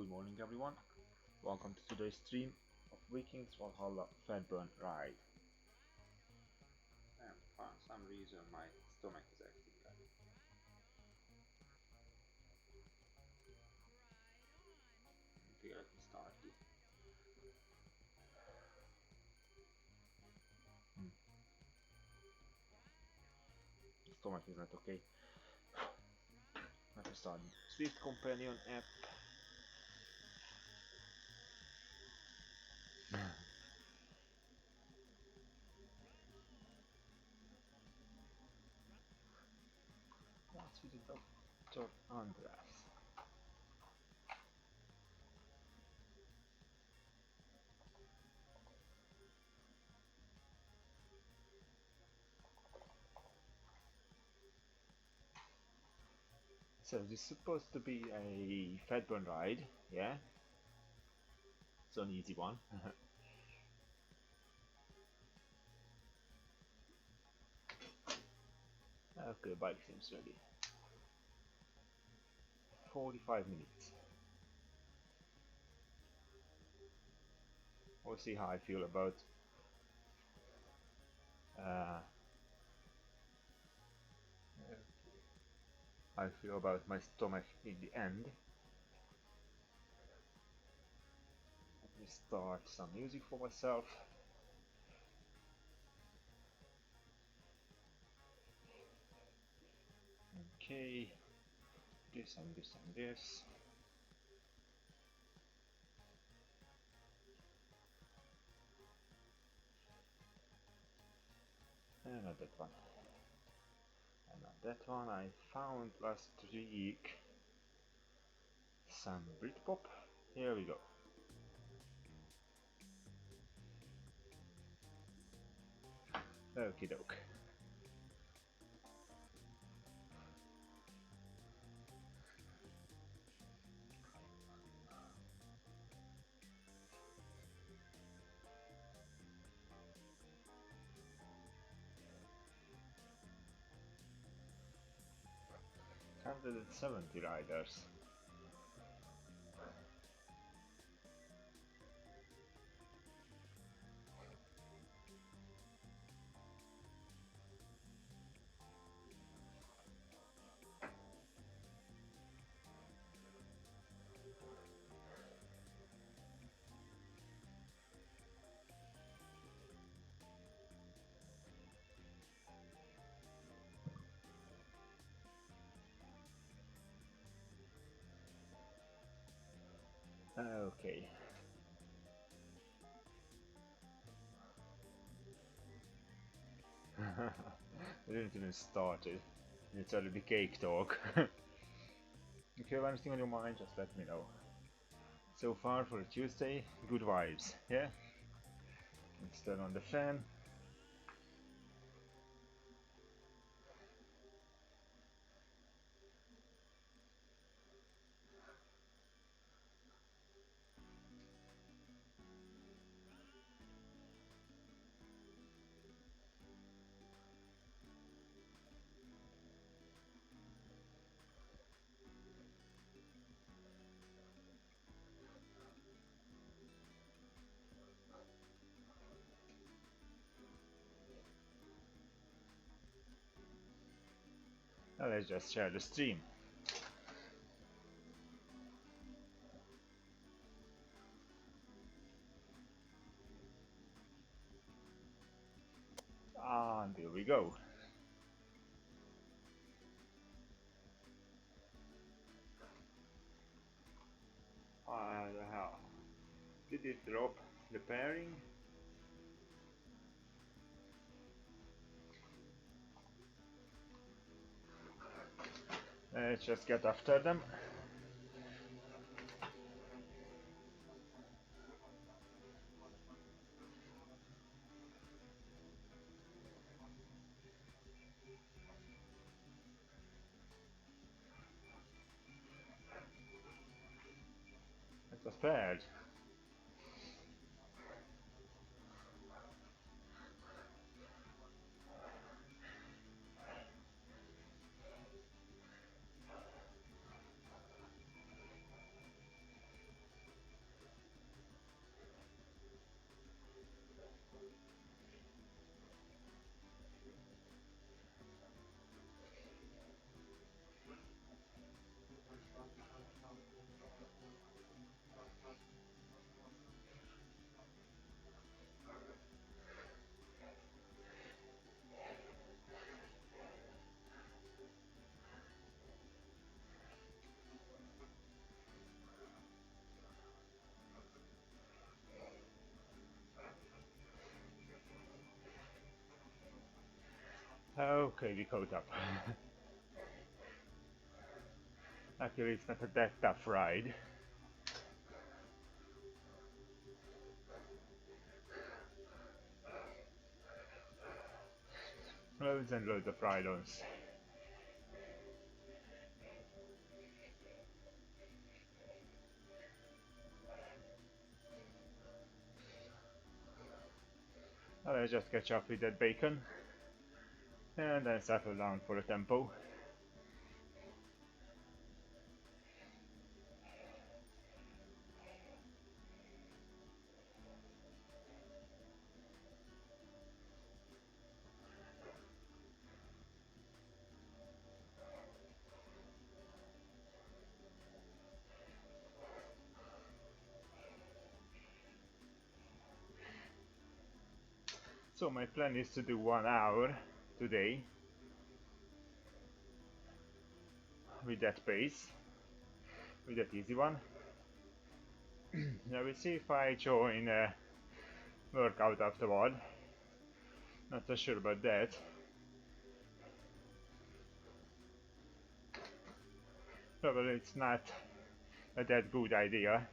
Good morning everyone, welcome to today's stream of Vikings Valhalla Fatburn ride. And for some reason my stomach is acting up. Okay, let me start it. The stomach is not okay. Let me start Zwift companion app. What's with the Dr. Andreas? So this is supposed to be a Fatburn ride, yeah? It's an easy one. Okay, the bike seems ready. 45 minutes. We'll see how I feel about my stomach in the end. Let me start some music for myself. Okay, this and this and this. And not that one. And not that one. I found last week some Britpop. Here we go. Okie doke. $170 riders. Okay. We didn't even start it. It's already cake talk. If you have anything on your mind, just let me know. So far for a Tuesday, good vibes, yeah? Let's turn on the fan. Now let's just share the stream. And here we go. How did it drop the pairing? Let's just get after them. It was paired. Okay, we caught up. Actually, it's not that tough ride. Loads and loads of ride-ons. I'll just catch up with that bacon and then settle down for the tempo. So my plan is to do 1 hour today with that pace, with that easy one. Now we'll see if I join a workout afterward. Not so sure about that. Probably it's not a that good idea,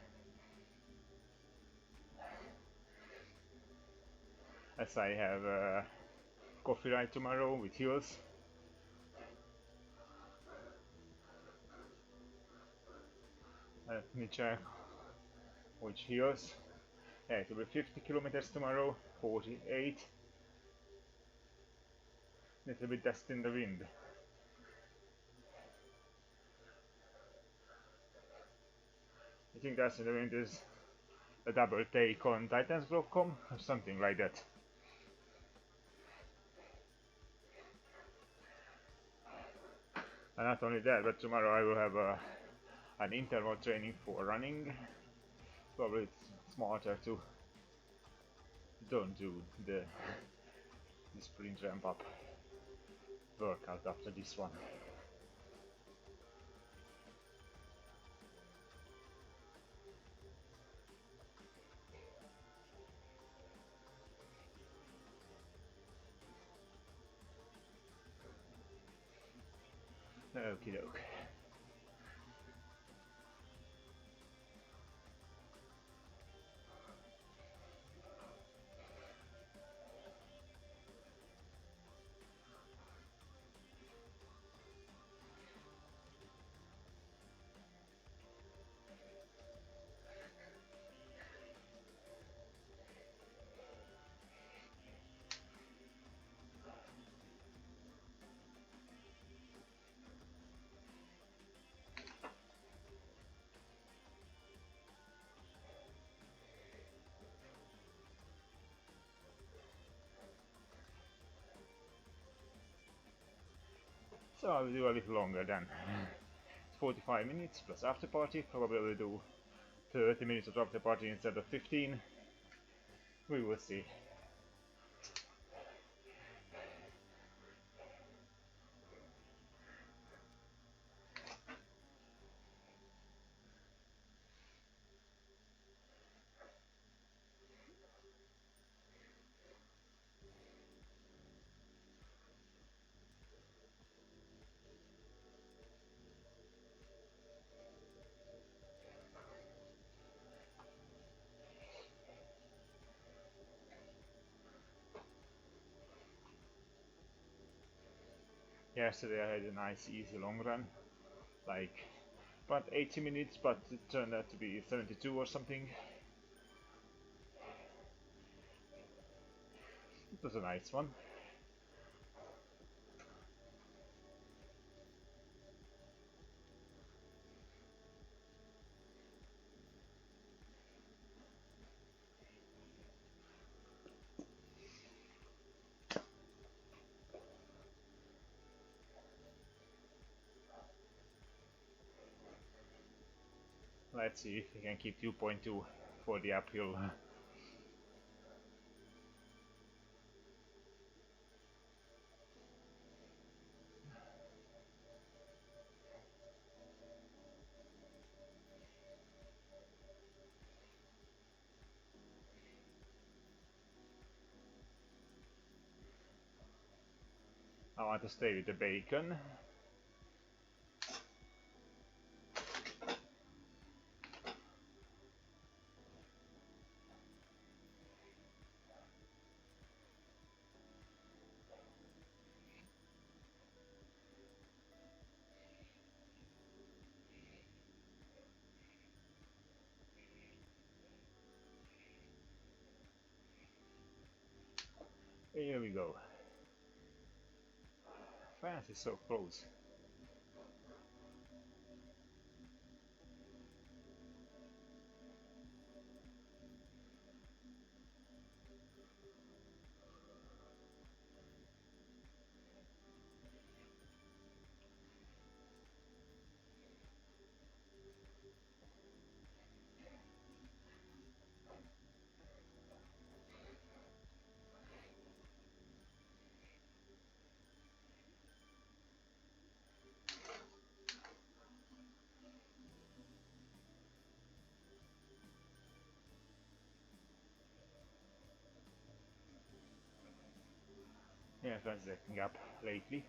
as I have a coffee ride tomorrow with Hills. Let me check which Hills. Yeah, it will be 50 kilometers tomorrow, 48. Little bit dust in the wind. I think dust in the wind is a double take on Titans.com or something like that. And not only that, but tomorrow I will have an interval training for running. Probably it's smarter to don't do the sprint ramp up workout after this one. Okie doke. So I will do a little longer then. 45 minutes plus after party. Probably will do 30 minutes of after party instead of 15. We will see. Yesterday I had a nice easy long run, like about 80 minutes, but it turned out to be 72 or something. It was a nice one. Let's see if we can keep 2.2 for the uphill. I want to stay with the bacon. Here we go. Fence is so close. Yeah, fence is acting up lately.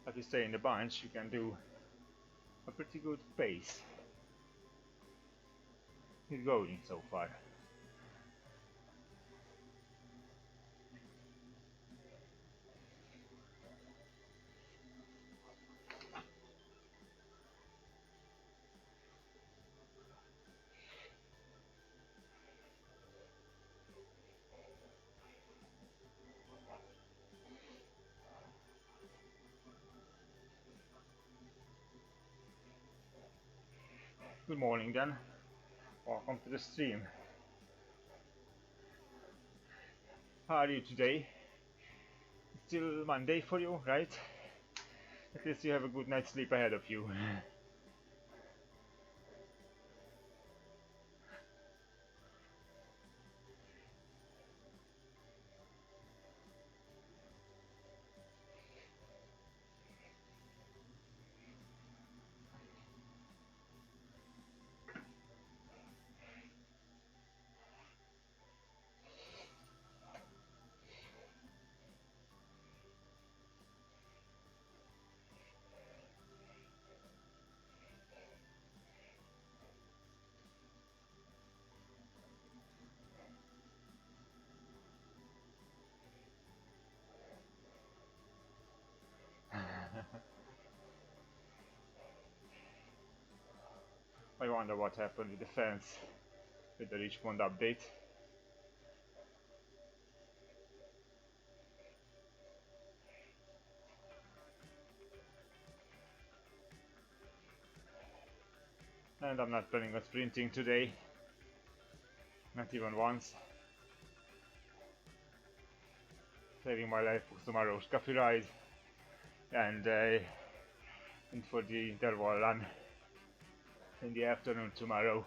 If you stay in the bunch, you can do a pretty good pace. It's going so far. Good morning then. Welcome to the stream. How are you today? It's still Monday for you, right? At least you have a good night's sleep ahead of you. I wonder what happened with the fence with the Richmond update. And I'm not planning on sprinting today. Not even once. Saving my life for tomorrow's coffee ride. And for the interval run in the afternoon tomorrow.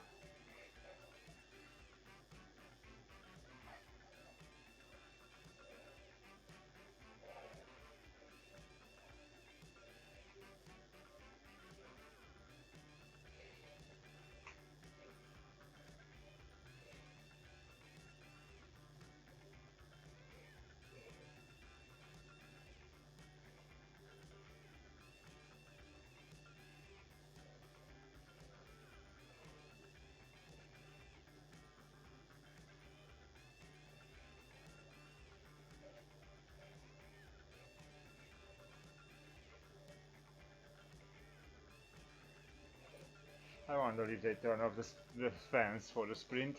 I wonder if they turn off the fans for the sprint.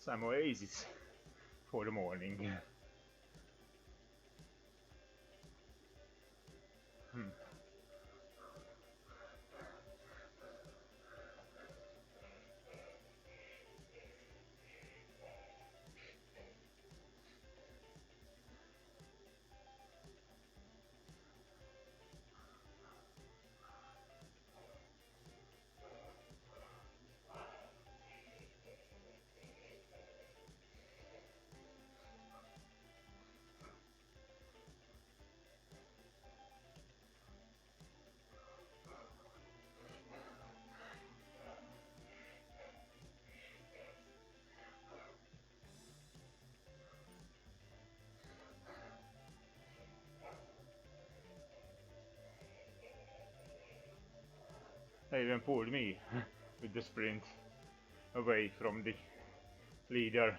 Some oasis for the morning. They even pulled me with the sprint away from the leader.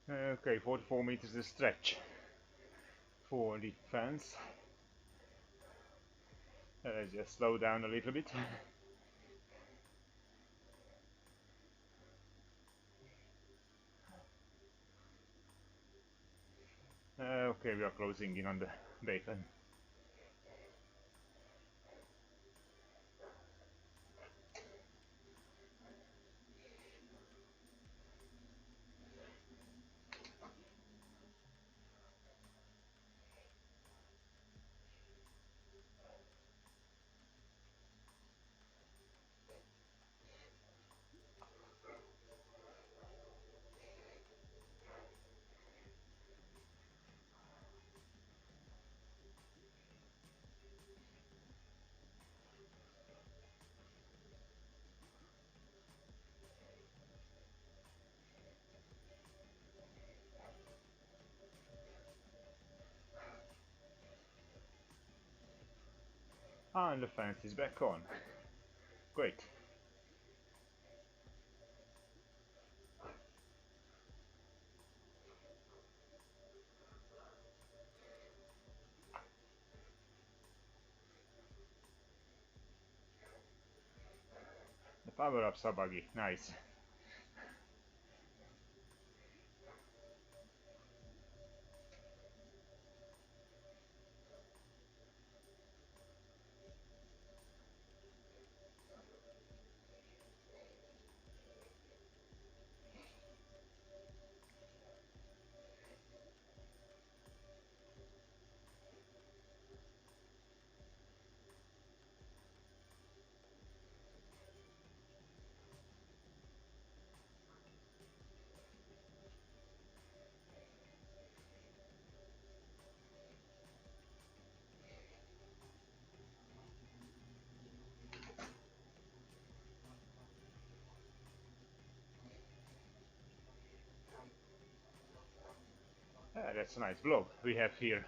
Okay, 44 meters to stretch for the fans. Just slow down a little bit. Okay, we are closing in on the bacon. And the fence is back on. Great. The power-ups are buggy. Nice. That's a nice blob we have here.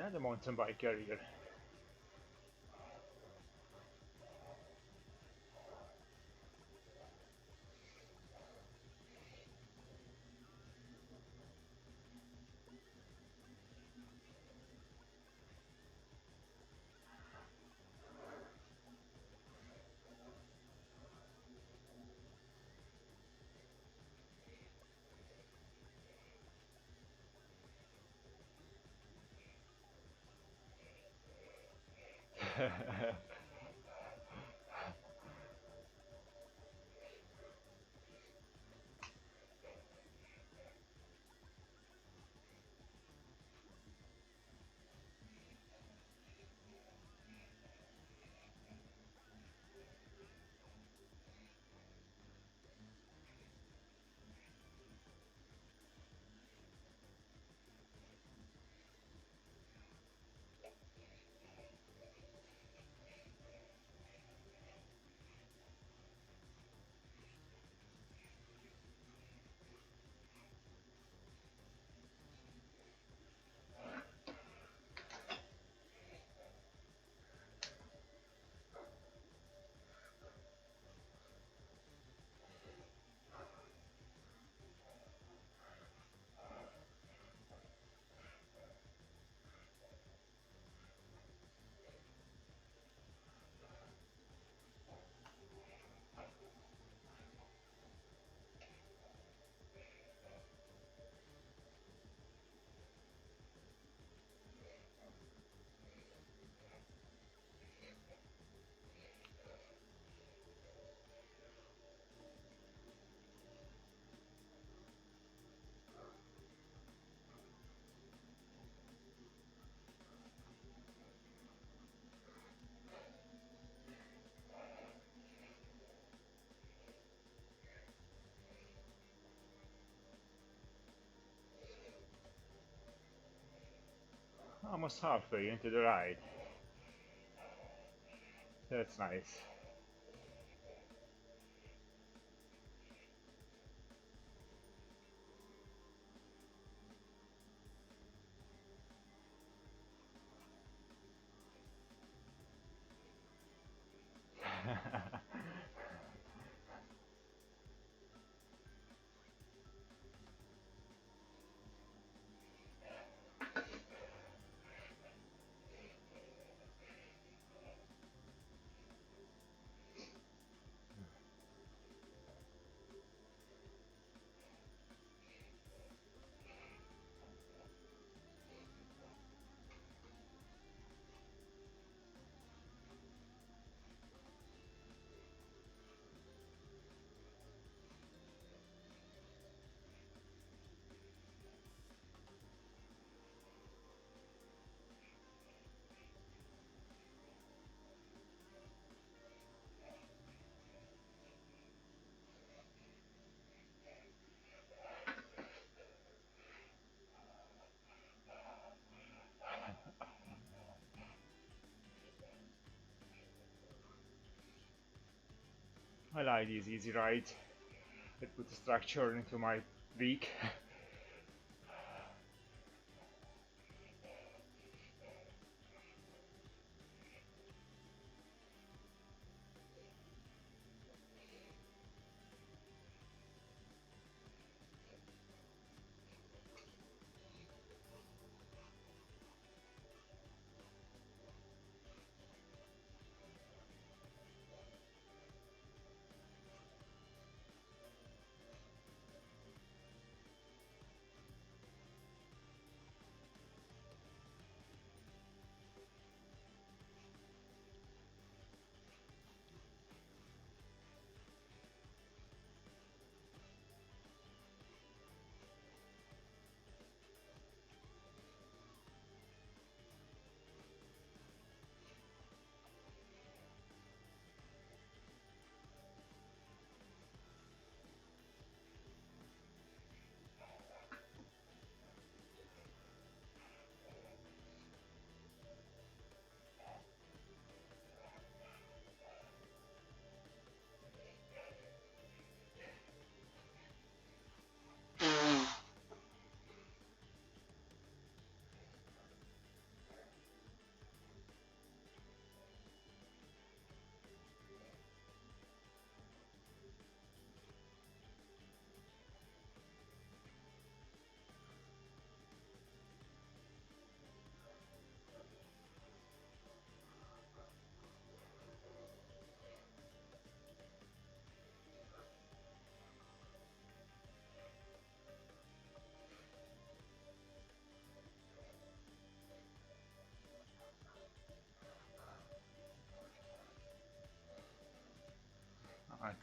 and a mountain bike carrier. Almost halfway into the ride. That's nice. I like these easy rides. It puts structure into my week.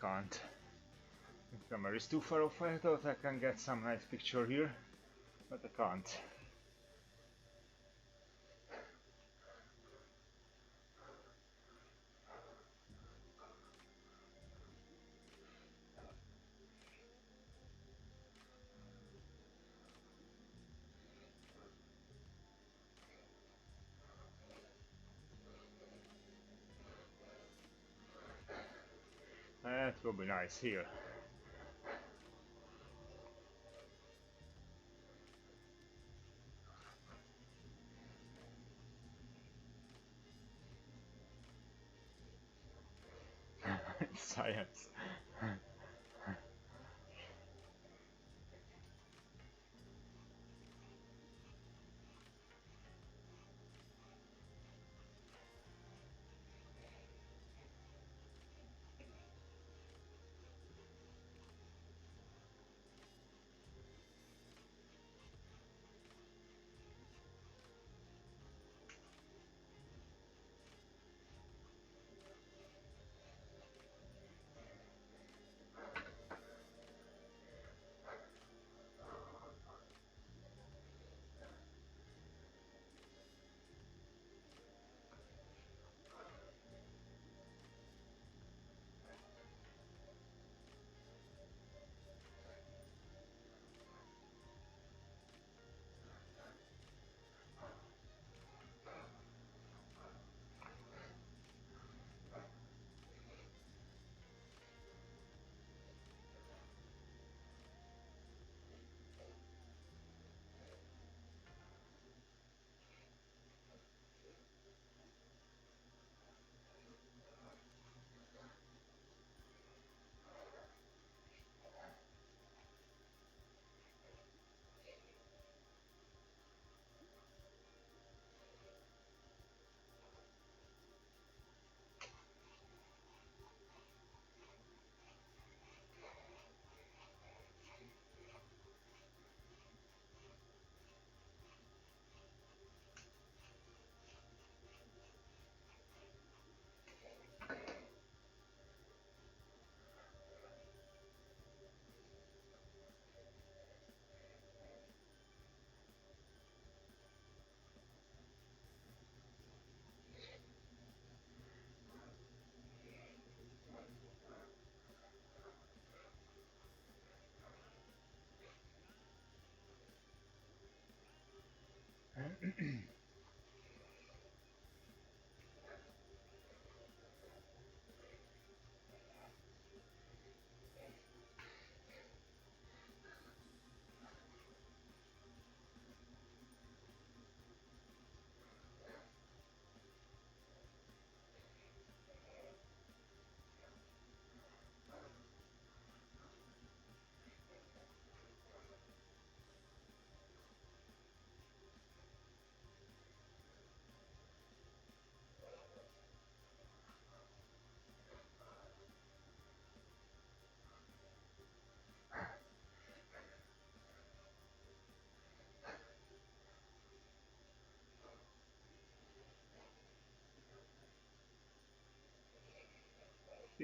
can't. The camera is too far off. I thought I can get some nice picture here, but I can't. That will be nice here. Science.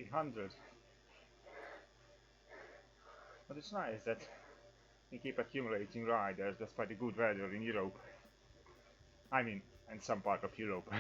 $300. But it's nice that we keep accumulating riders despite the good weather in Europe. I mean, in some part of Europe.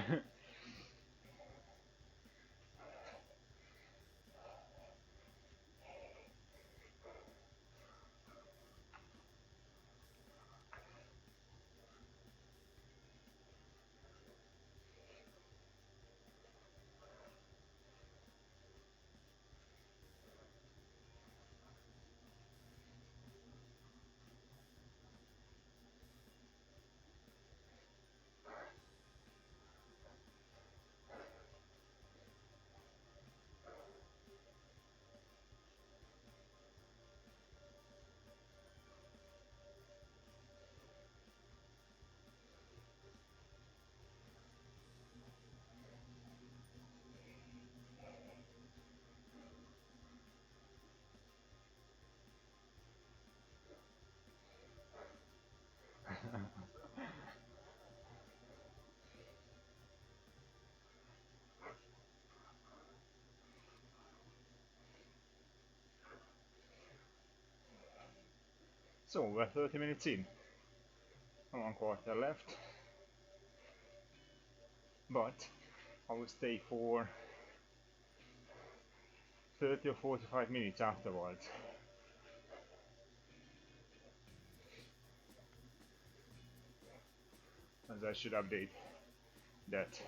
So we're 30 minutes in, 1/4 left, but I will stay for 30 or 45 minutes afterwards. As I should update that.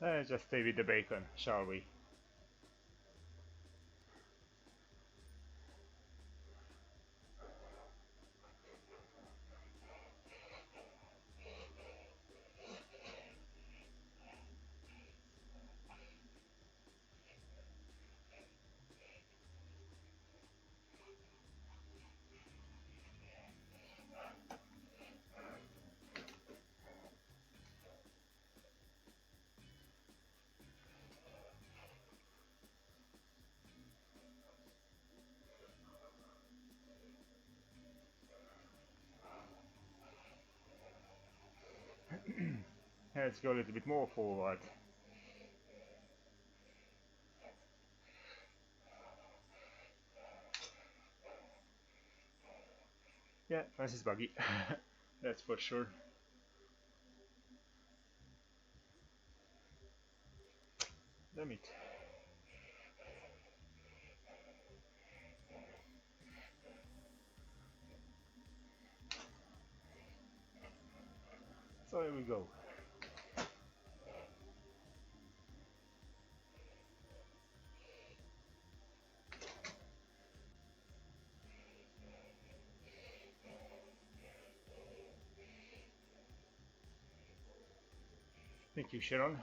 Let's just stay with the bacon, shall we? Let's go a little bit more forward. Yeah, this is buggy. That's for sure. Damn it. So here we go. Thank you, Sharon.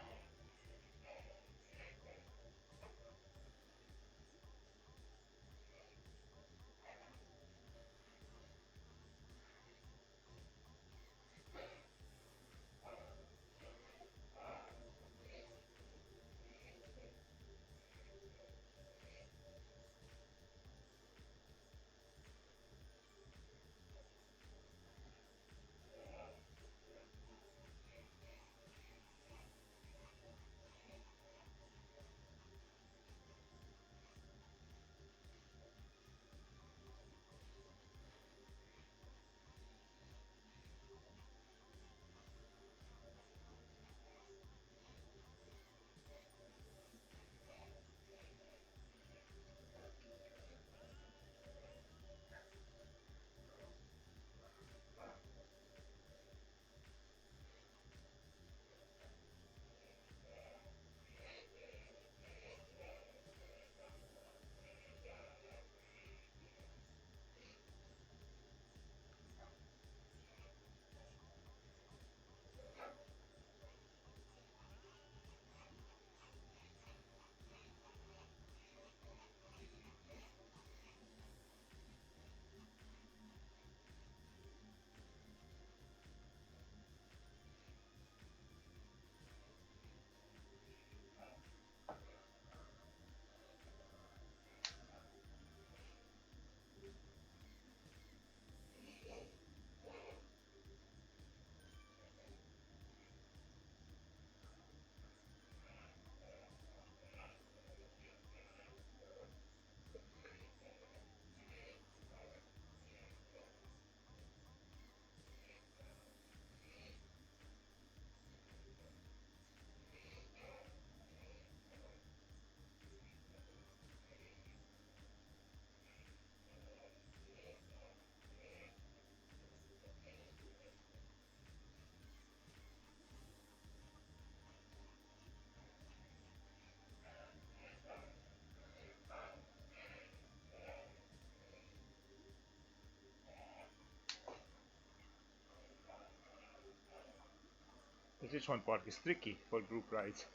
This one part is tricky for group rides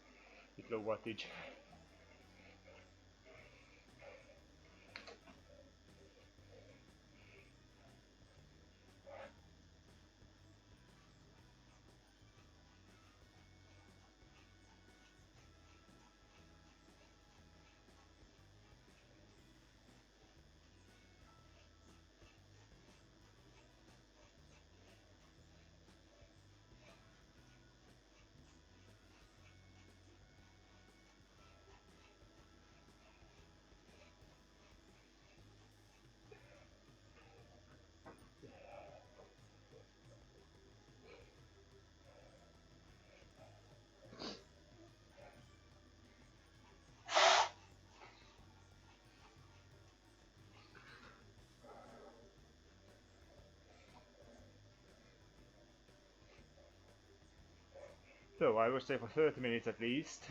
with low wattage. So I will stay for 30 minutes at least.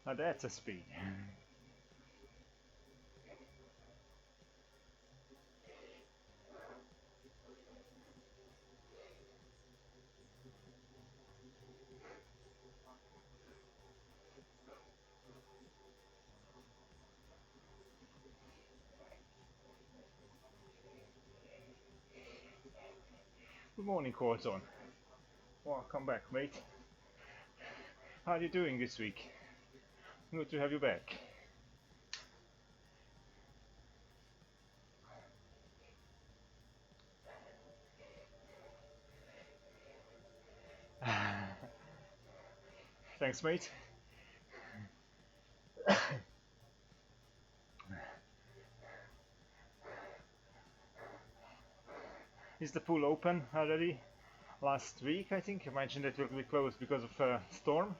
Now that's a speed. Good morning, Corzon. Welcome back, mate. How are you doing this week? Good to have you back. Thanks, mate. Is the pool open already? Last week, I think you mentioned it will be closed because of a storm.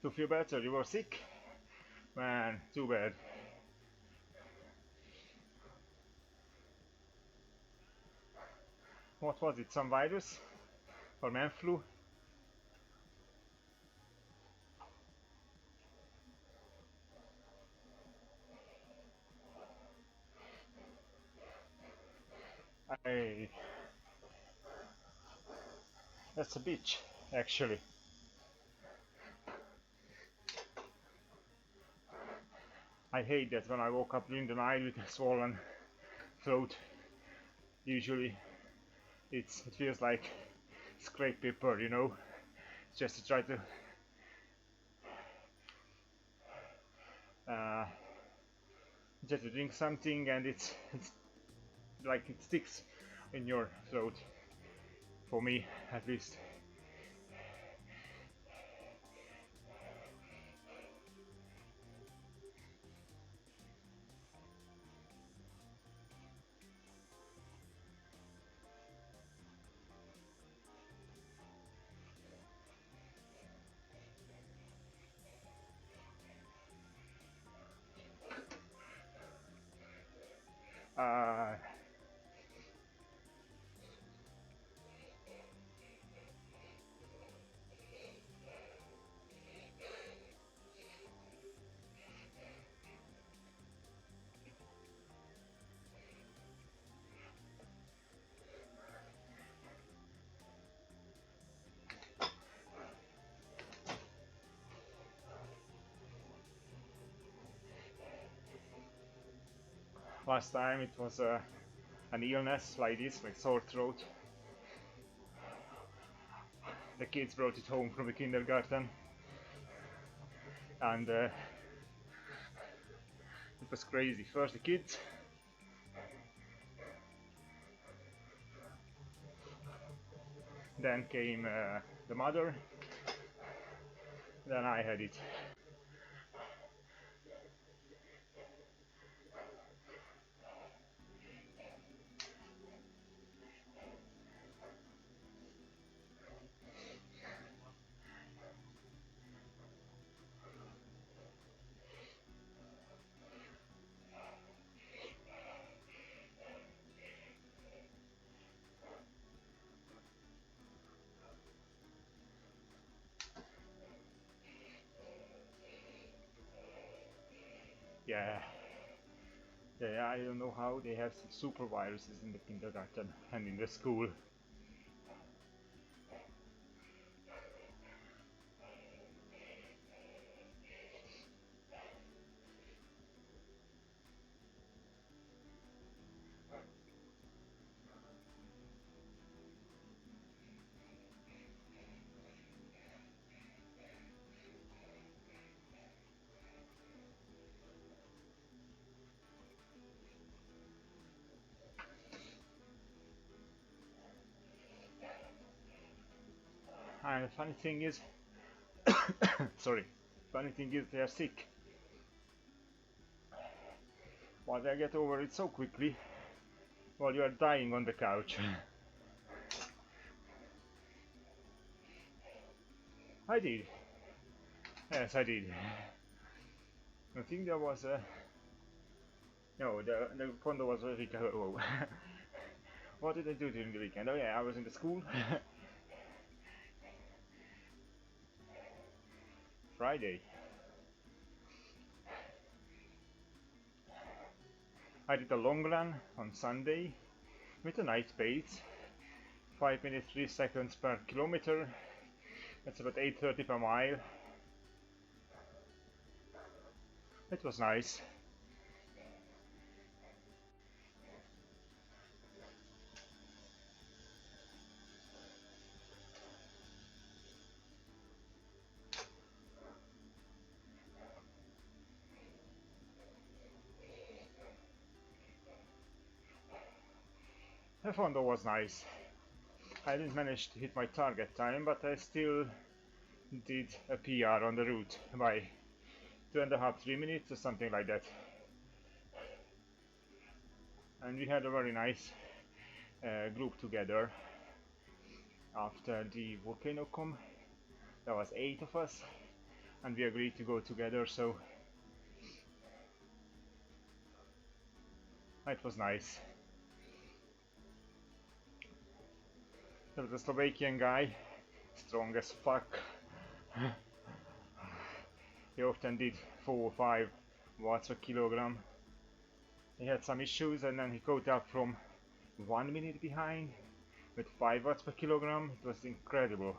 To feel better, you were sick? Man, too bad. What was it, some virus? Or man flu? That's a bitch, actually. I hate that when I woke up during the night with a swollen throat. Usually it feels like scraped paper, you know, just to try to just to drink something, and it's like it sticks in your throat, for me at least. Last time it was an illness like this, like sore throat. The kids brought it home from the kindergarten, and it was crazy. First the kids, then came the mother, then I had it. Yeah. Yeah, I don't know how they have some super viruses in the kindergarten and in the school. And the funny thing is, sorry, funny thing is they are sick. But they get over it so quickly while you are dying on the couch. I did. Yes, I did. I think there was a... No, the condo was a week ago. What did I do during the weekend? Oh yeah, I was in the school. Friday. I did a long run on Sunday with a nice pace. 5 minutes 3 seconds per kilometer. That's about 8:30 per mile. It was nice. The fondo was nice. I didn't manage to hit my target time, but I still did a PR on the route by 2.5–3 minutes or something like that. And we had a very nice group together after the volcano come. There was 8 of us, and we agreed to go together, so it was nice. There was a Slovakian guy, strong as fuck. He often did 4 or 5 watts per kilogram. He had some issues and then he caught up from 1 minute behind with 5 watts per kilogram. It was incredible.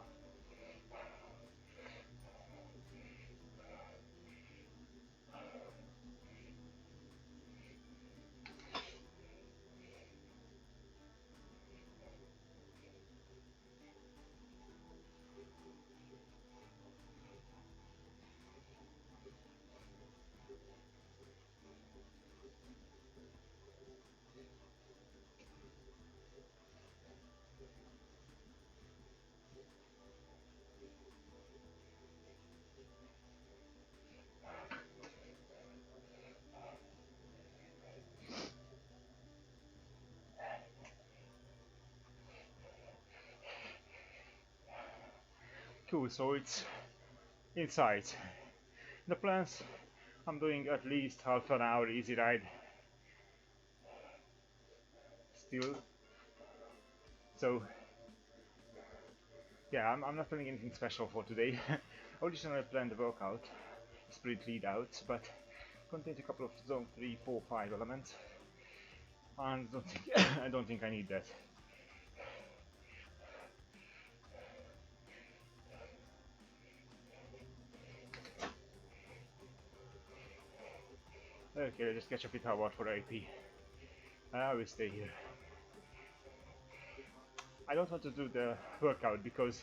Cool, so it's inside. The plans, I'm doing at least half an hour easy ride still. So yeah, I'm not planning anything special for today. Originally I planned the workout, split lead out, but contains a couple of zone 3, 4, 5 elements. And I don't think I need that. Okay, let's catch up with Howard for AP. I always stay here. I don't want to do the workout because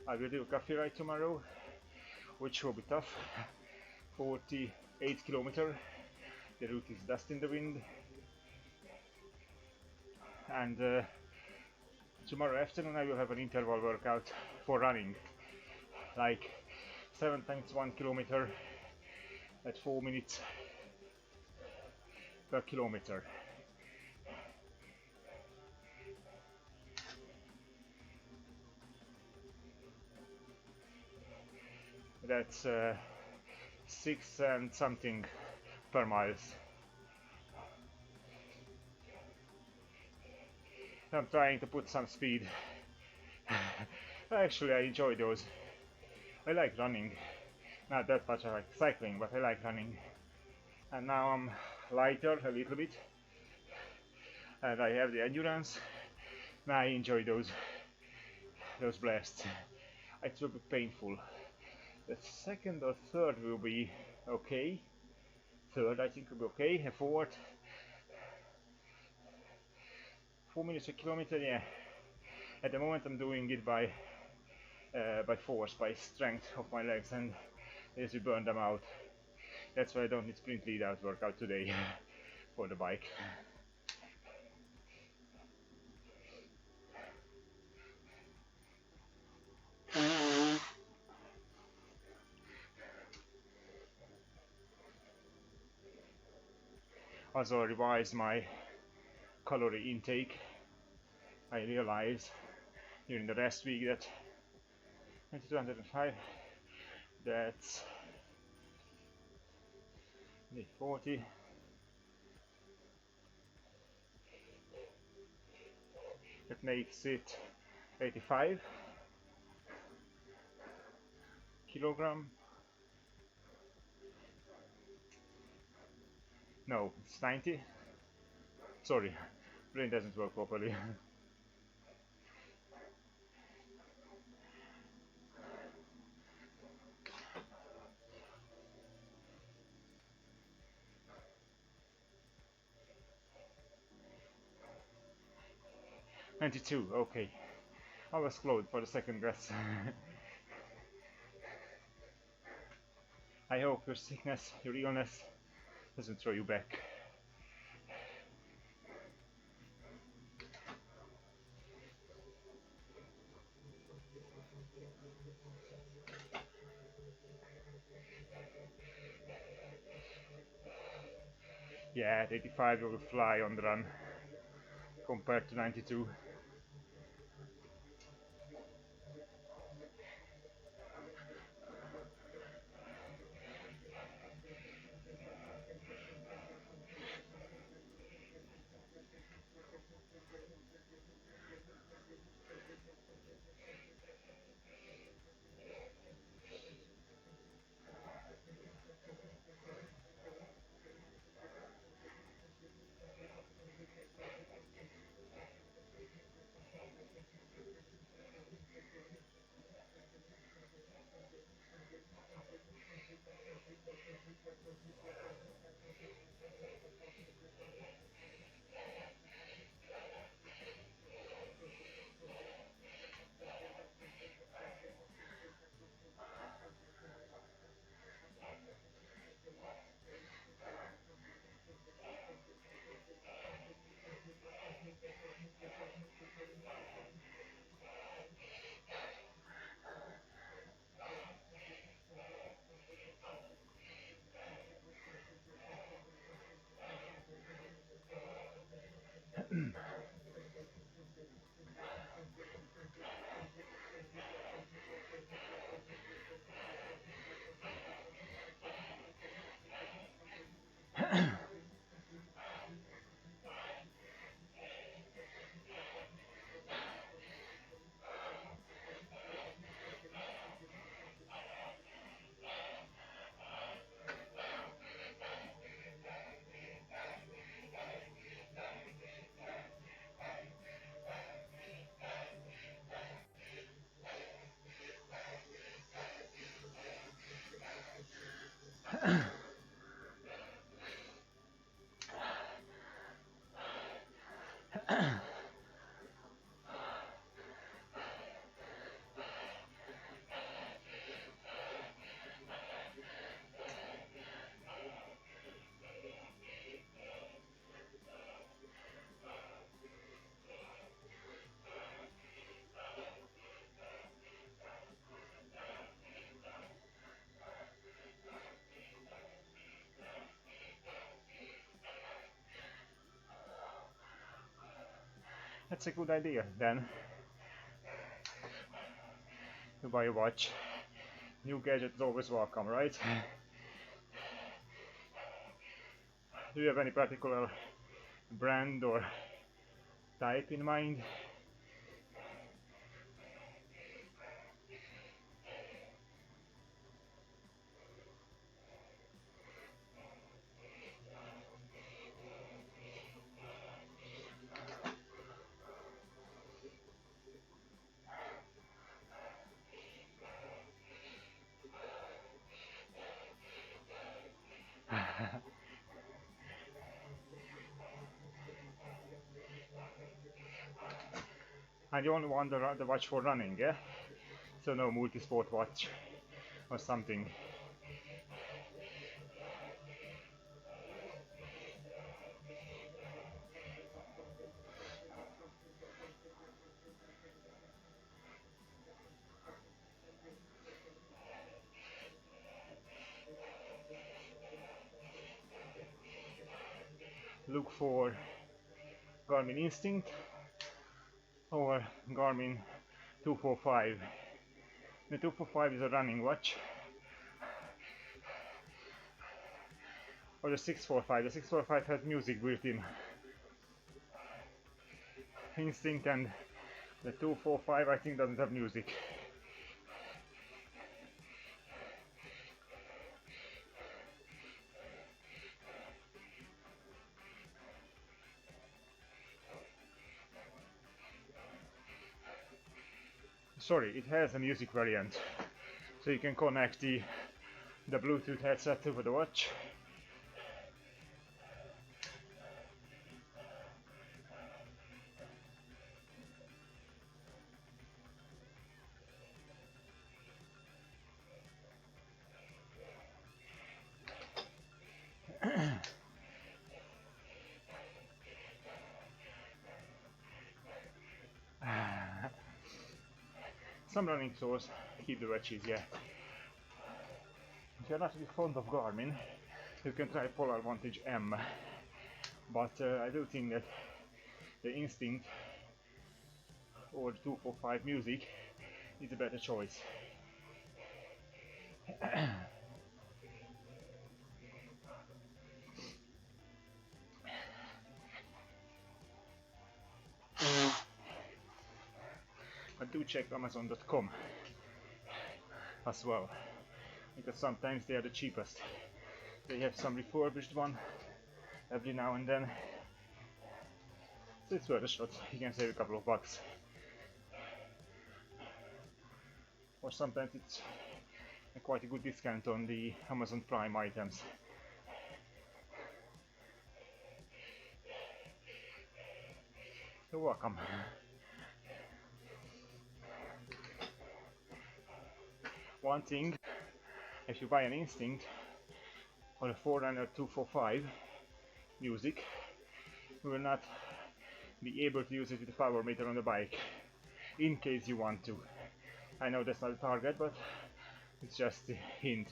I will do a coffee ride tomorrow, which will be tough. 48 kilometers. The route is dust in the wind, and tomorrow afternoon I will have an interval workout for running, like 7 times 1 kilometer at 4 minutes per kilometer. That's 6 and something per miles. I'm trying to put some speed. Actually, I enjoy those. I like running. Not that much I like cycling, but I like running. And now I'm lighter a little bit. And I have the endurance. Now I enjoy those blasts. It will be painful. The second or third will be okay. Third I think will be okay. A fourth, 4 minutes a kilometer, yeah. At the moment I'm doing it by force, by strength of my legs, and as you burn them out. That's why I don't need sprint lead out workout today for the bike. Also revise my calorie intake. I realized during the last week that 205, that's 40. That makes it 85 kilogram. No, it's 90. Sorry, brain doesn't work properly. 92, okay. I was close for the second guess. I hope your sickness, your illness doesn't throw you back. Yeah, 85 will fly on the run compared to 92. That's a good idea then, to buy a watch. New gadget is always welcome, right? Do you have any particular brand or type in mind? And you only want the watch for running, yeah? So no multi-sport watch or something. Look for Garmin Instinct or Garmin 245. The 245 is a running watch, or the 645. The 645 has music built in. Instinct and the 245 I think doesn't have music. Sorry, it has a music variant, so you can connect the Bluetooth headset to the watch. Some running stores keep the watches, yeah. If you're not really fond of Garmin, you can try Polar Vantage M, but I do think that the Instinct or 245 Music is a better choice. But do check Amazon.com as well, because sometimes they are the cheapest. They have some refurbished one every now and then, so it's worth a shot. You can save a couple of bucks. Or sometimes it's quite a good discount on the Amazon Prime items. You're welcome. One thing, if you buy an Instinct or a Forerunner 245 Music, you will not be able to use it with the power meter on the bike, in case you want to. I know that's not a target, but it's just a hint.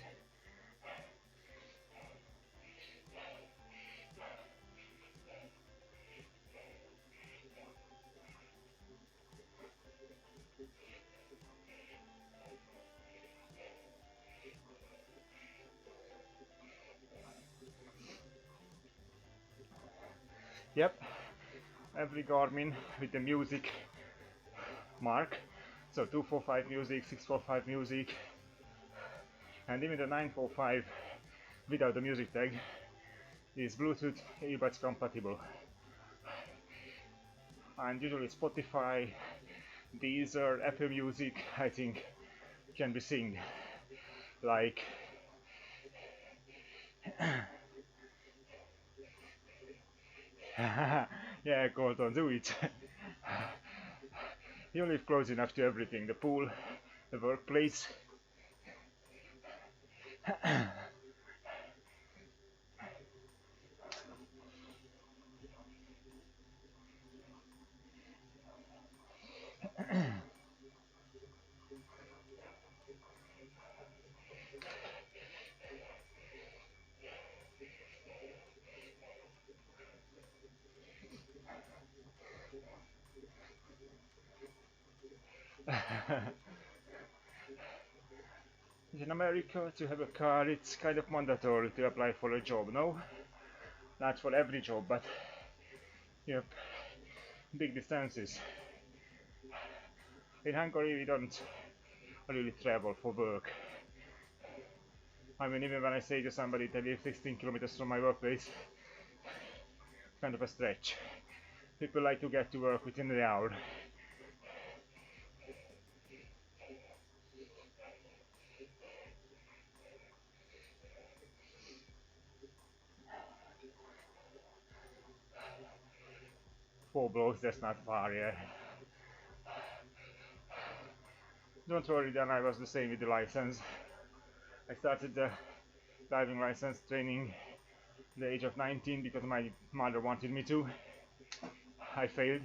Yep, every Garmin with the music mark, so 245 music, 645 music, and even the 945 without the music tag is Bluetooth earbuds compatible. And usually Spotify, Deezer, Apple Music, I think, can be synced. Like Yeah, Colton, do it. You live close enough to everything, the pool, the workplace. In America, to have a car, it's kind of mandatory to apply for a job, no? Not for every job, but yep, big distances. In Hungary, we don't really travel for work. I mean, even when I say to somebody that I live 16 kilometers from my workplace, kind of a stretch. People like to get to work within an hour. Four blocks, that's not far, yeah. Don't worry, then I was the same with the license. I started the driving license training at the age of 19 because my mother wanted me to. I failed.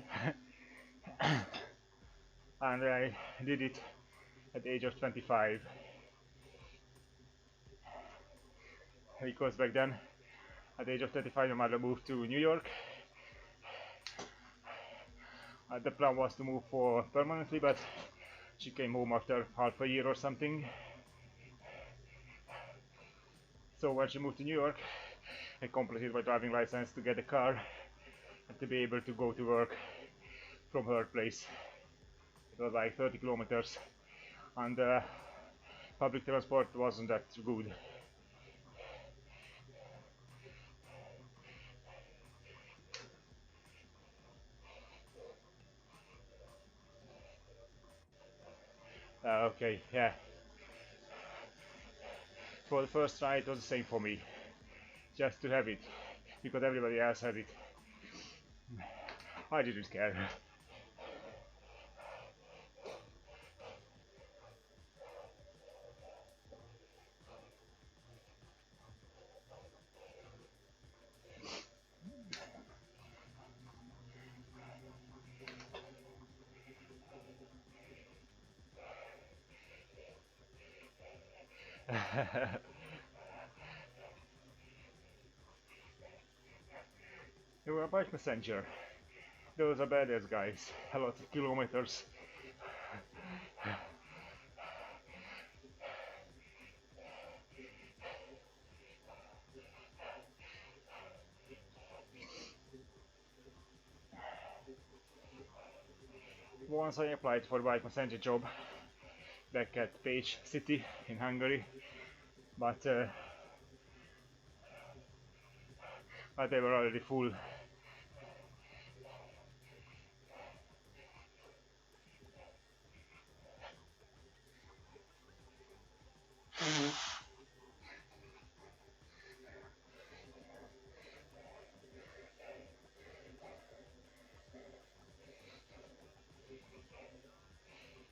And I did it at the age of 25. Because back then, at the age of 35, my mother moved to New York. The plan was to move for permanently, but she came home after half a year or something. So when she moved to New York, I completed my driving license to get a car and to be able to go to work from her place. It was like 30 kilometers, and public transport wasn't that good. Okay, yeah. For the first try, it was the same for me, just to have it, because everybody else had it. I didn't care. You were a bike messenger. Those are badass guys. A lot of kilometers. Once I applied for a bike messenger job back at Pécs city in Hungary, but they were already full.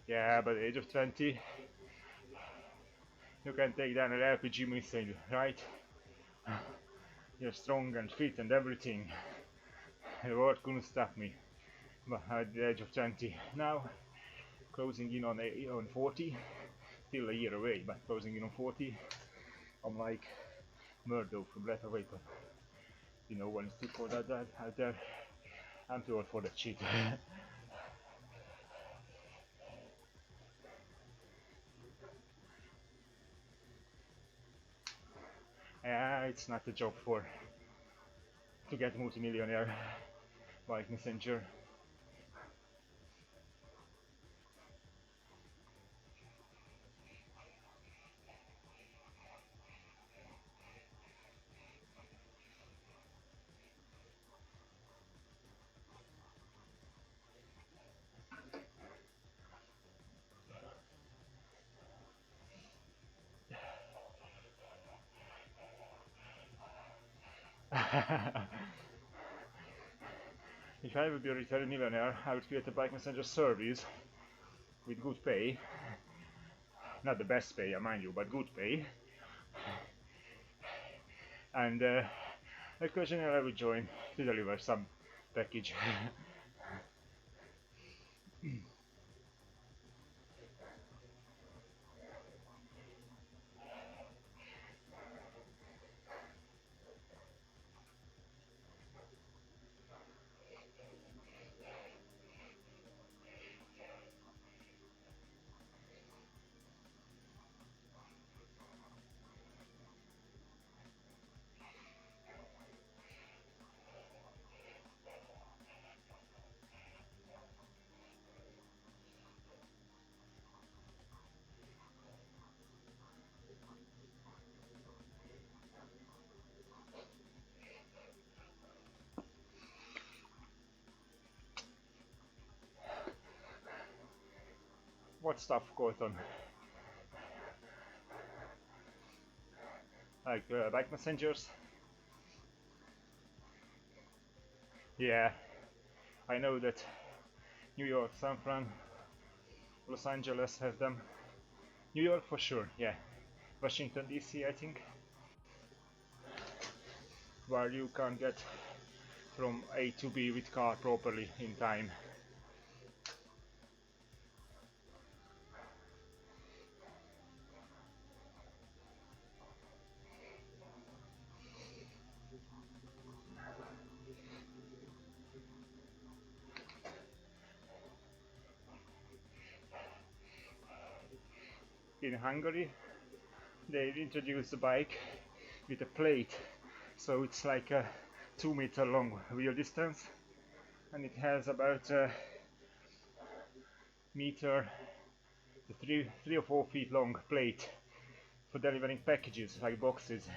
Yeah, but at the age of 20, you can take down an RPG missile, right? You're strong and fit and everything. The world couldn't stop me. But at the age of 20, now closing in on 40, still a year away, but closing in on 40, I'm like Murdo from Breath of Vapor. You know, when it's too cold out there, I'm too old for that shit. Yeah, it's not a job to get multi-millionaire bike messenger. If I would be a retired millionaire, I would create a bike messenger service with good pay. Not the best pay, mind you, but good pay. And occasionally I would join to deliver some package. What stuff goes on? Like bike messengers? Yeah, I know that New York, San Fran, Los Angeles have them. New York for sure, yeah. Washington DC, I think, where you can't get from A to B with car properly in time. In Hungary, they introduced the bike with a plate, so it's like a 2 meter long wheel distance, and it has about a meter to 3 or 4 feet long plate for delivering packages like boxes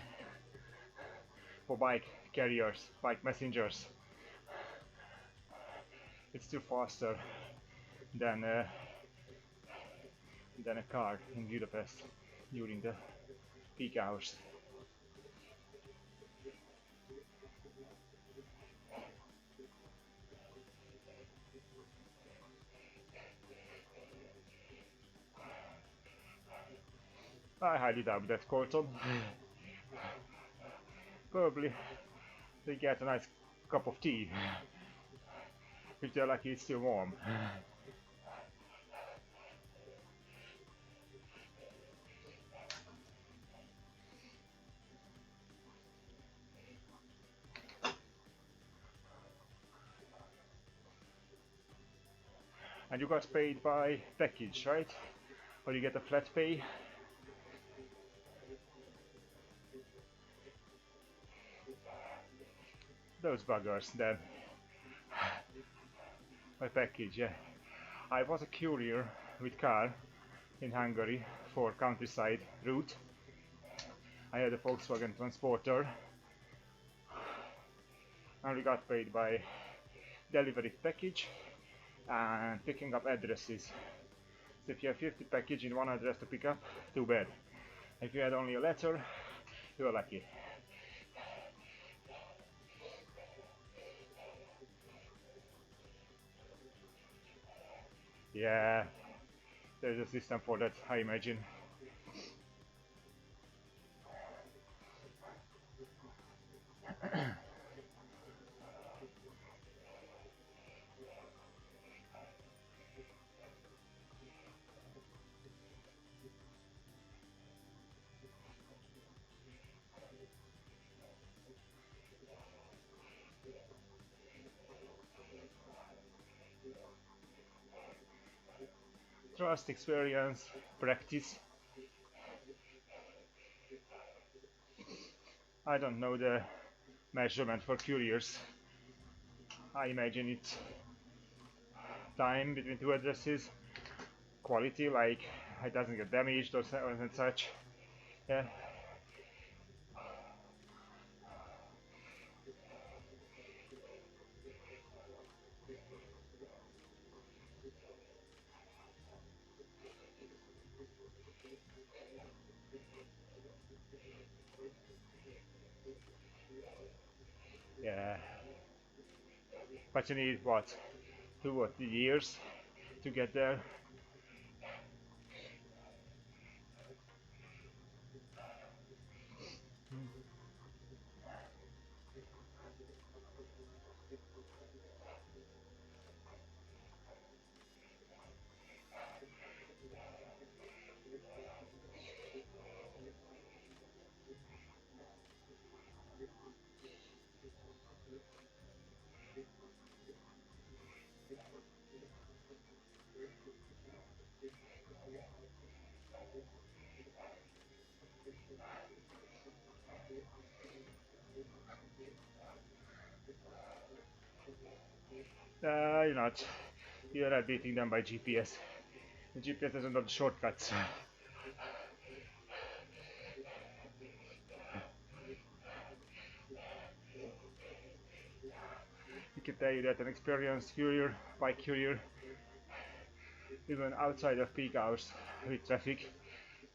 for bike carriers, bike messengers. It's still faster than a car in Budapest during the peak hours. I highly doubt that, Colton. Probably they get a nice cup of tea. If they're lucky, it's still warm. And you got paid by package, right? Or you get a flat pay? Those buggers then. By package, yeah. I was a courier with car in Hungary for countryside route. I had a Volkswagen Transporter and we got paid by delivery package and picking up addresses. So if you have 50 package in one address to pick up, too bad. If you had only a letter, you're lucky. Yeah, there's a system for that, I imagine. Trust, experience, practice. I don't know the measurement for couriers. I imagine it's time between two addresses, quality, like it doesn't get damaged or such. Yeah. Yeah. but you need what, 2 or 3 years to get there. You're not. You're not beating them by GPS. The GPS doesn't know the shortcuts. I can tell you that an experienced courier, bike courier, even outside of peak hours with traffic,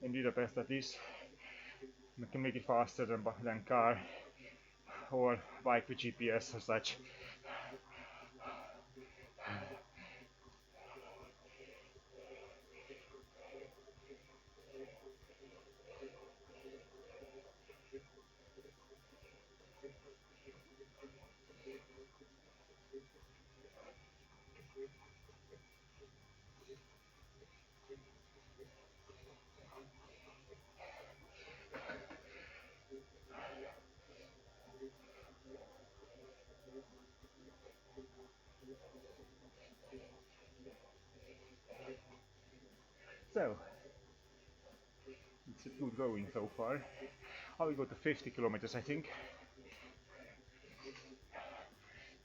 in Budapest at least, can make it faster than car or bike with GPS or such. So, it's good going so far. I will go to 50 kilometers, I think.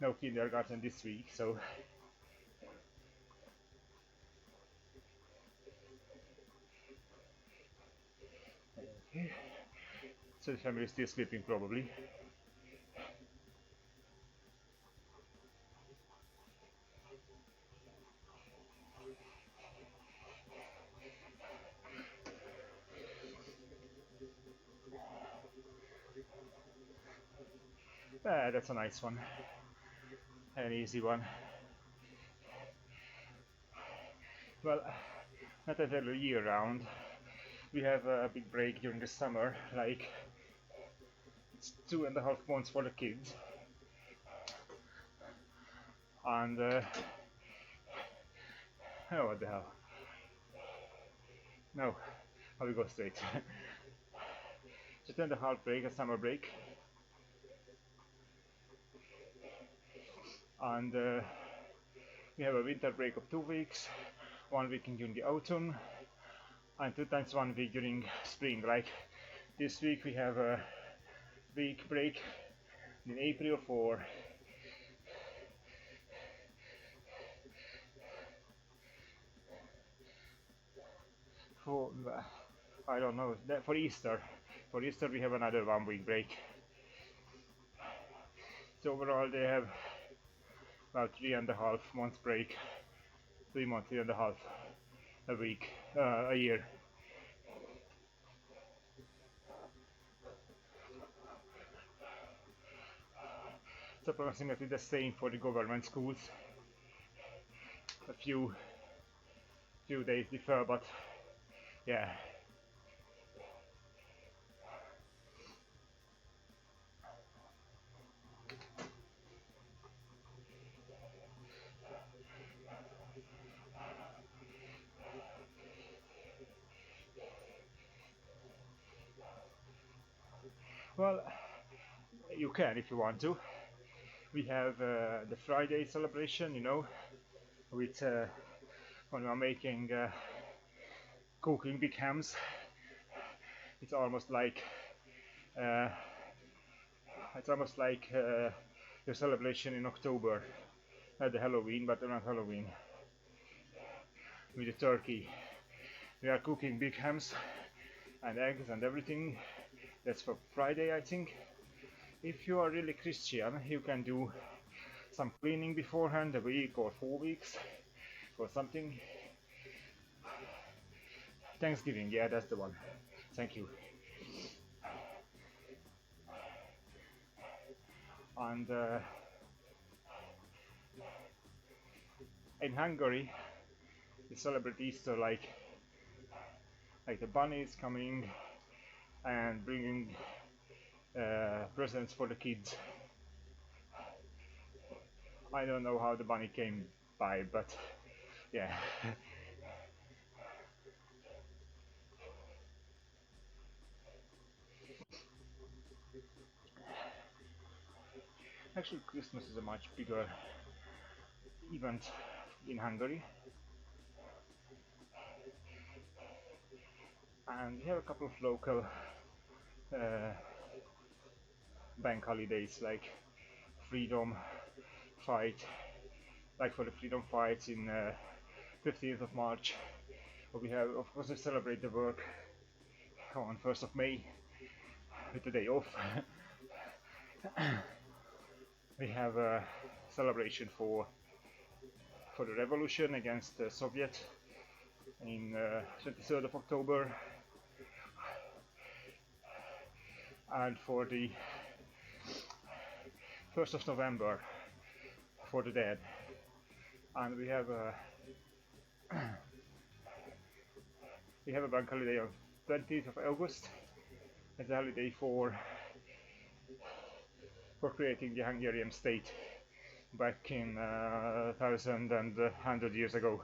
No kindergarten this week, so okay. So the family is still sleeping probably. That's a nice one. An easy one. Well, not entirely year round. We have a big break during the summer, like it's 2.5 months for the kids. And oh, what the hell? No, I will go straight. So 2.5 break, a summer break. And we have a winter break of 2 weeks, 1 week during the autumn, and 2 times 1 week during spring. Like this week we have a week break in April for I don't know, for Easter. For Easter we have another 1 week break. So overall they have about 3.5 months break. 3 months, 3.5 a week, a year. It's approximately the same for the government schools. A few days differ, but yeah. Well, you can if you want to. We have the Friday celebration, you know, with when we are making cooking big hams. It's almost like your celebration in October, not the Halloween, but around Halloween, with the turkey. We are cooking big hams and eggs and everything. That's for Friday, I think. If you are really Christian, you can do some cleaning beforehand, a week or 4 weeks or something. Thanksgiving, yeah, that's the one. Thank you. And In Hungary, they celebrate Easter like the bunnies coming and bringing presents for the kids. I don't know how the bunny came by, but yeah. Actually, Christmas is a much bigger event in Hungary, and we have a couple of local bank holidays like Freedom Fight, like for the Freedom Fights in 15th of March. We have, of course, we celebrate the work on 1st of May with the day off. We have a celebration for the revolution against the Soviet in 23rd of October, and for the 1st of November for the dead. And we have a bank holiday on 20th of August as a holiday for creating the Hungarian state back in 1,100 years ago.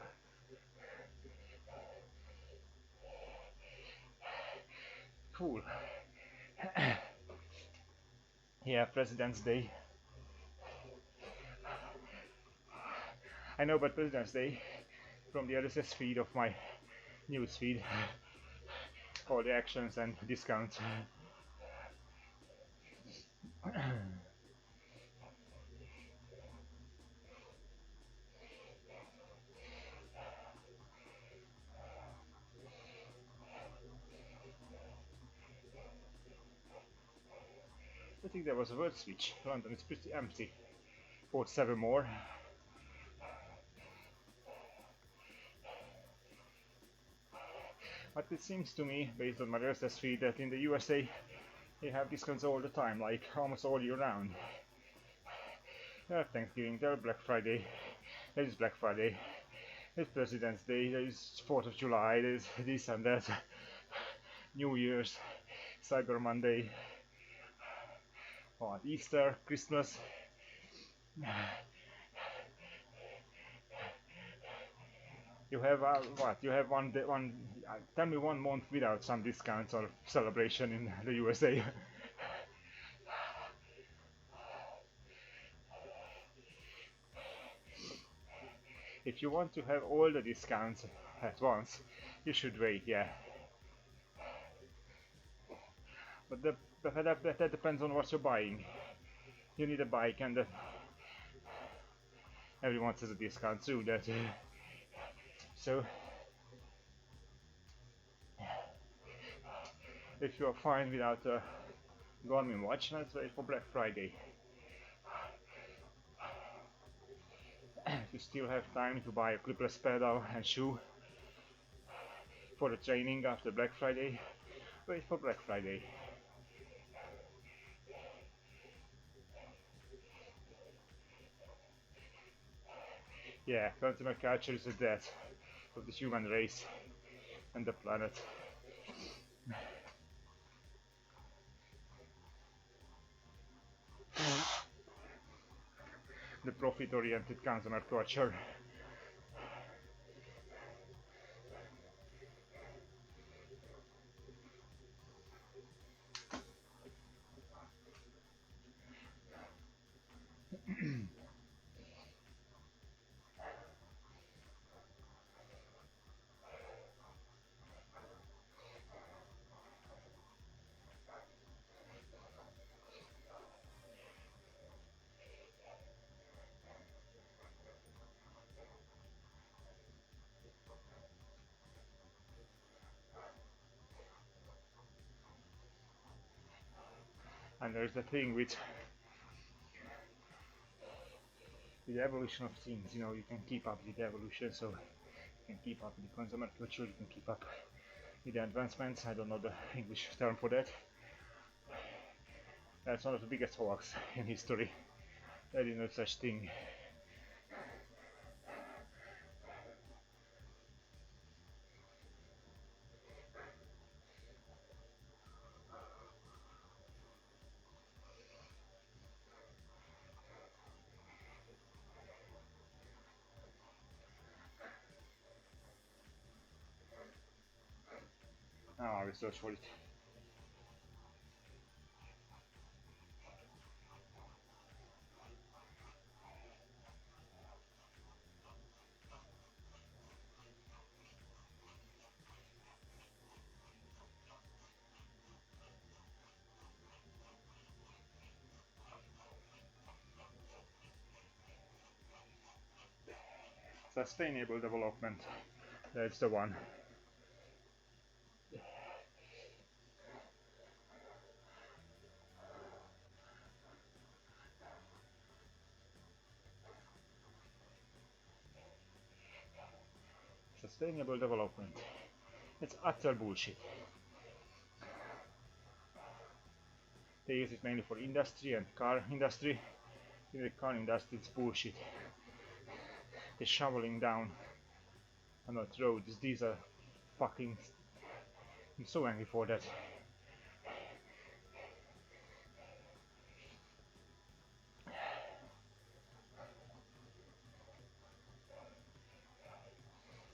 Cool. Yeah, President's Day. I know about President's Day from the RSS feed of my news feed. All the actions and discounts. I think there was a word switch. London is pretty empty. Bought 7 more. But it seems to me, based on my RSS feed, that in the USA they have discounts all the time, like almost all year round. There's Thanksgiving, there's Black Friday, there's Black Friday, there's President's Day, there's 4th of July, there's this and that, New Year's, Cyber Monday, what, Easter, Christmas. You have what? You have one day, tell me 1 month without some discounts or celebration in the USA. If you want to have all the discounts at once, you should wait, yeah. But that depends on what you're buying. You need a bike, and everyone has a discount too. That so if you are fine without a Garmin watch, let's wait for Black Friday. If you still have time to buy a clipless pedal and shoe for the training after Black Friday, wait for Black Friday. Yeah, consumer culture is the death of the human race and the planet. The profit-oriented consumer culture. And there's the thing with the evolution of things, you know, you can keep up with the evolution, so you can keep up with the consumer culture, you can keep up with the advancements. I don't know the English term for that. That's one of the biggest hoax in history. There is no such thing. I will search for it. Sustainable development, that's the one. Sustainable development. It's utter bullshit. They use it mainly for industry and car industry. In the car industry it's bullshit. They're shoveling down on the roads. These are fucking... I'm so angry for that.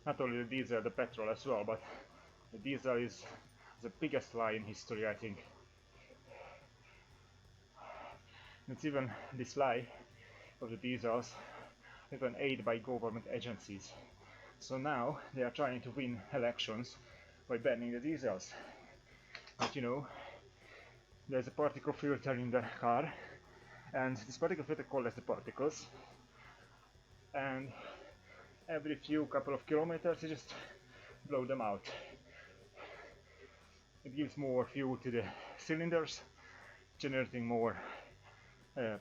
Not only the diesel, the petrol as well, but the diesel is the biggest lie in history, I think. It's even this lie of the diesels, even aided by government agencies. So now they are trying to win elections by banning the diesels. But you know, there's a particle filter in the car, and this particle filter collects the particles, and every couple of kilometers you just blow them out. It gives more fuel to the cylinders, generating more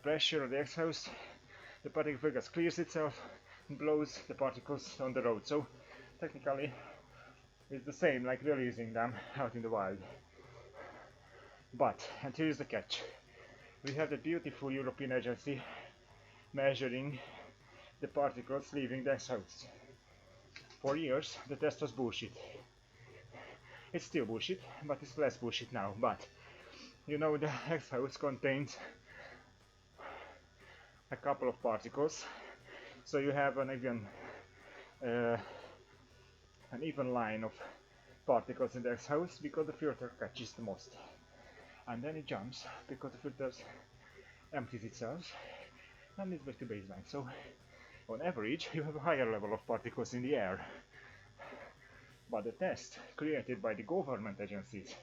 pressure on the exhaust. The particle filter clears itself and blows the particles on the road. So technically it's the same like releasing them out in the wild. But, and here's the catch, we have the beautiful European agency measuring the particles leaving the exhaust. For years the test was bullshit. It's still bullshit, but it's less bullshit now. But you know, the exhaust contains a couple of particles, so you have an even line of particles in the exhaust because the filter catches the most, and then it jumps because the filter empties itself and it's back to baseline. So on average you have a higher level of particles in the air. But the test created by the government agencies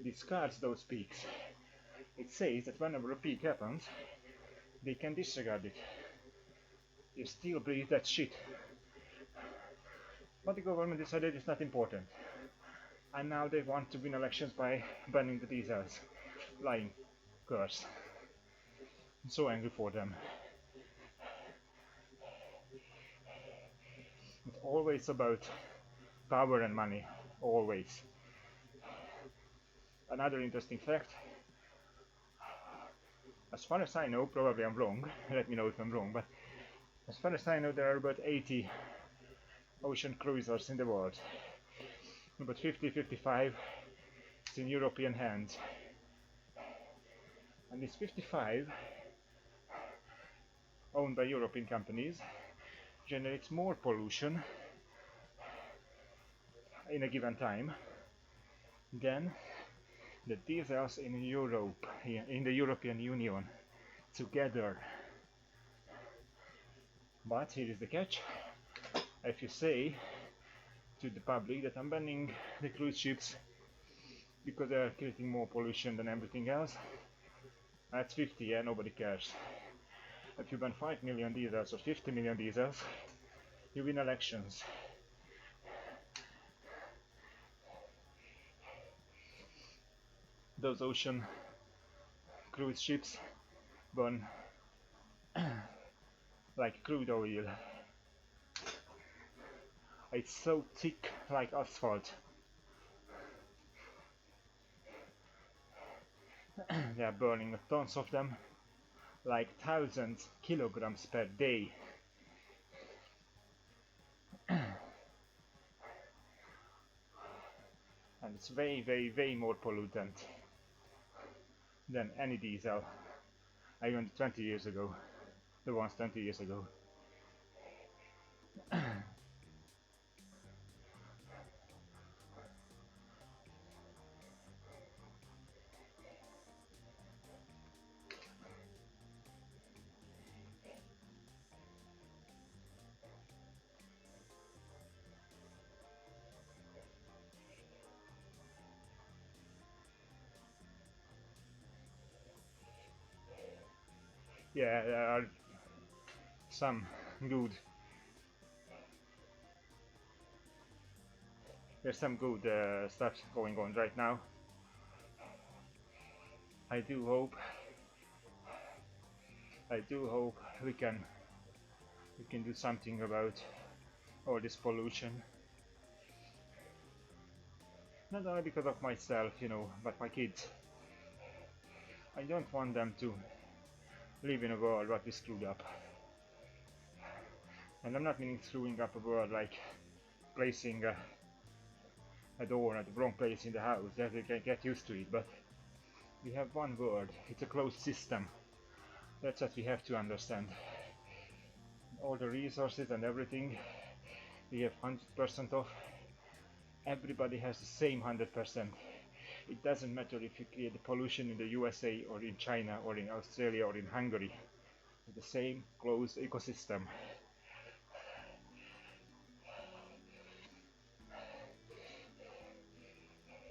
discards those peaks. It says that whenever a peak happens, they can disregard it. You still breathe that shit. But the government decided it's not important. And now they want to win elections by banning the diesels. Lying curse. I'm so angry for them. It's always about power and money. Always. Another interesting fact. As far as I know, probably I'm wrong, let me know if I'm wrong, but as far as I know there are about 80 ocean cruisers in the world. About 50-55 is in European hands. And these 55, owned by European companies, generates more pollution in a given time than the diesels in Europe, in the European Union, together. But here is the catch. If you say to the public that I'm banning the cruise ships because they are creating more pollution than everything else, that's 50, yeah, nobody cares. If you ban 5 million diesels or 50 million diesels, you win elections. Those ocean cruise ships burn like crude oil. It's so thick like asphalt. They are burning tons of them, like 1,000 kilograms per day. And it's way more pollutant than any diesel, even 20 years ago, the ones 20 years ago. Yeah, there are some good. There's some good stuff going on right now. I do hope we can do something about all this pollution. Not only because of myself, you know, but my kids. I don't want them to live in a world what we screwed up. And I'm not meaning screwing up a world like placing a door at the wrong place in the house, that we can get used to it, but we have one world, it's a closed system. That's what we have to understand. All the resources and everything we have 100% of. Everybody has the same 100%. It doesn't matter if you create the pollution in the USA or in China or in Australia or in Hungary. It's the same closed ecosystem.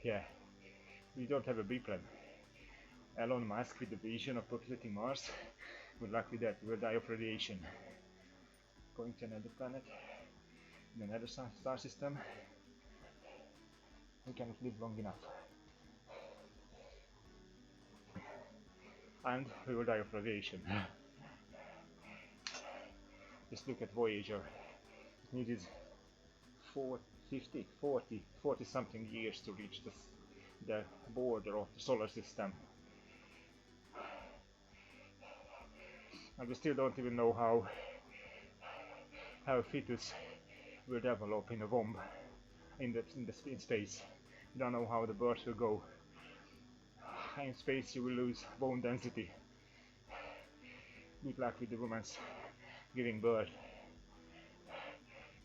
Yeah, we don't have a B plan. Elon Musk with the vision of populating Mars. Good luck with that, we will die of radiation. Going to another planet, in another star system. We cannot live long enough. And we will die of radiation. Just look at Voyager. It needed 40 something years to reach the border of the solar system. And we still don't even know how a fetus will develop in a womb in space. We don't know how the birth will go. In space you will lose bone density. Good luck with the woman's giving birth.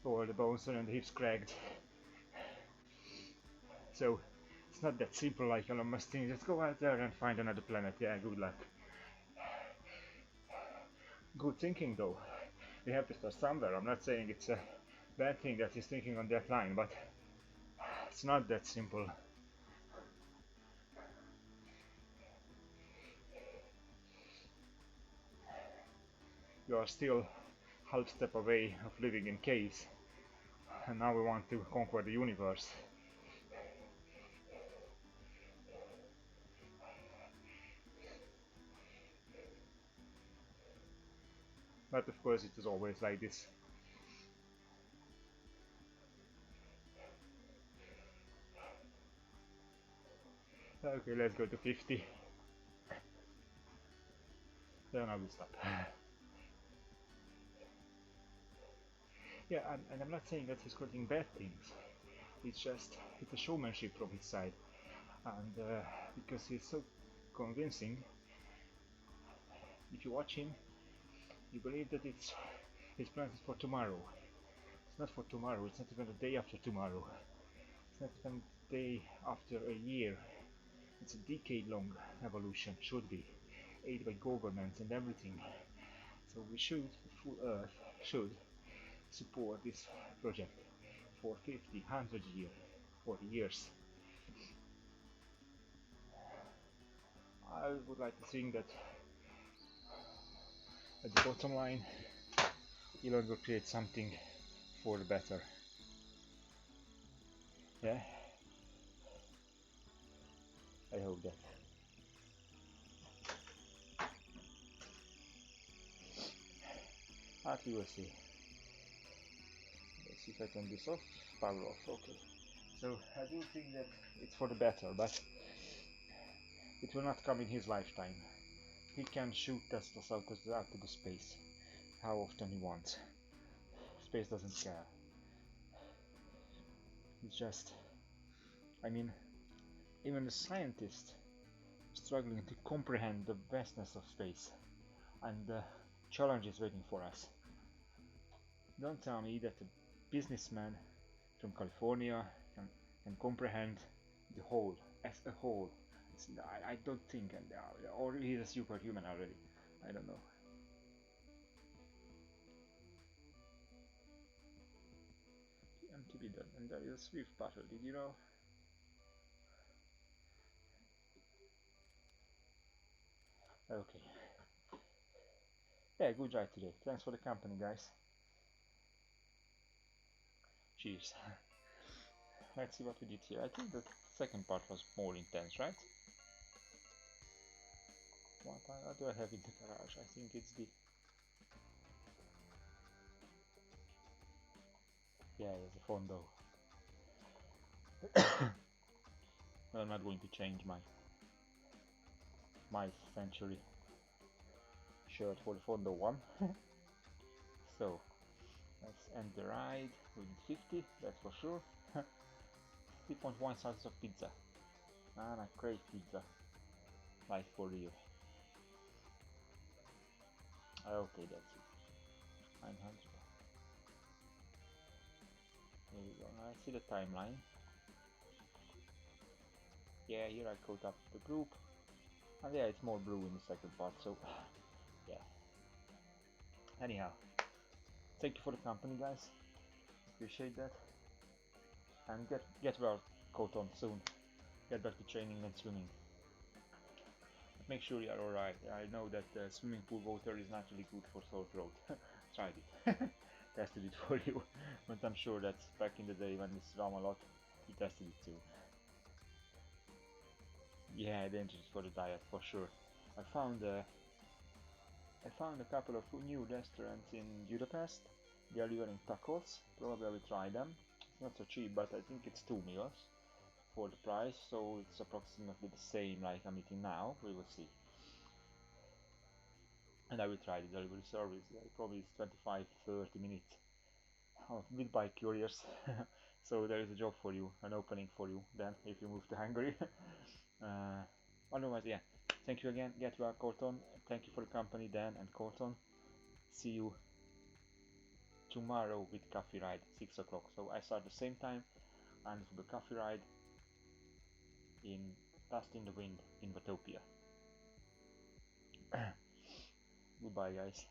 All the bones and the hips cracked. So it's not that simple like Elon Musk thinks. Just go out there and find another planet. Yeah, good luck. Good thinking though. We have to start somewhere. I'm not saying it's a bad thing that he's thinking on that line, but it's not that simple. You are still half step away of living in caves, and now we want to conquer the universe. But of course it is always like this. Okay, let's go to 50. Then I will stop. Yeah, and I'm not saying that he's quoting bad things. It's a showmanship from his side. And because he's so convincing, if you watch him, you believe that his plans is for tomorrow. It's not for tomorrow, it's not even the day after tomorrow. It's not even the day after a year. It's a decade-long evolution, should be, aided by governments and everything. So we should, the full Earth should support this project for 50, 100 years, or years. I would like to think that at the bottom line, Elon will create something for the better. Yeah, I hope that. But we will see. Let's see if I can do this off. Power off, okay. So I do think that it's for the better, but it will not come in his lifetime. He can shoot Teslas out of the space how often he wants. Space doesn't care. It's just, I mean, even a scientist struggling to comprehend the vastness of space and the challenges waiting for us. Don't tell me that a businessman from California can comprehend the whole as a whole. I don't think, or he's a superhuman already. I don't know. MTB done, and there is a Zwift battle. Did you know? Okay. Yeah, good ride today. Thanks for the company, guys. Cheers. Let's see what we did here. I think the second part was more intense, right? What do I have in the garage? I think it's the... Yeah, it's a Fondo. I'm not going to change my Century shirt for the Fondo one. So, let's end the ride with 50, that's for sure. 3.1 slices of pizza. Man, I crave pizza. Like for real. Okay, that's it. 900. Here we go. Now I see the timeline. Yeah, here I caught up the group. And yeah, it's more blue in the second part, so yeah. Anyhow, thank you for the company, guys. Appreciate that. And get well, coat on soon. Get back to training and swimming. But make sure you are alright. I know that swimming pool water is not really good for sore throat. Tried it. Tested it for you. But I'm sure that back in the day when we swam a lot, you tested it too. Yeah, dangerous for the diet for sure. I found a couple of new restaurants in Budapest. They are delivering tacos. Probably I will try them. It's not so cheap, but I think it's 2 meals for the price, so it's approximately the same like I'm eating now. We will see. And I will try the delivery service. Probably it's 25-30 minutes. I'm a bit by curious. So there is a job for you, an opening for you then if you move to Hungary. Otherwise, yeah. Thank you again. Get well, Corton. Thank you for the company, Dan and Corton. See you tomorrow with coffee ride 6 o'clock. So I start the same time and for the coffee ride in Dust in the Wind in Watopia. Goodbye, guys.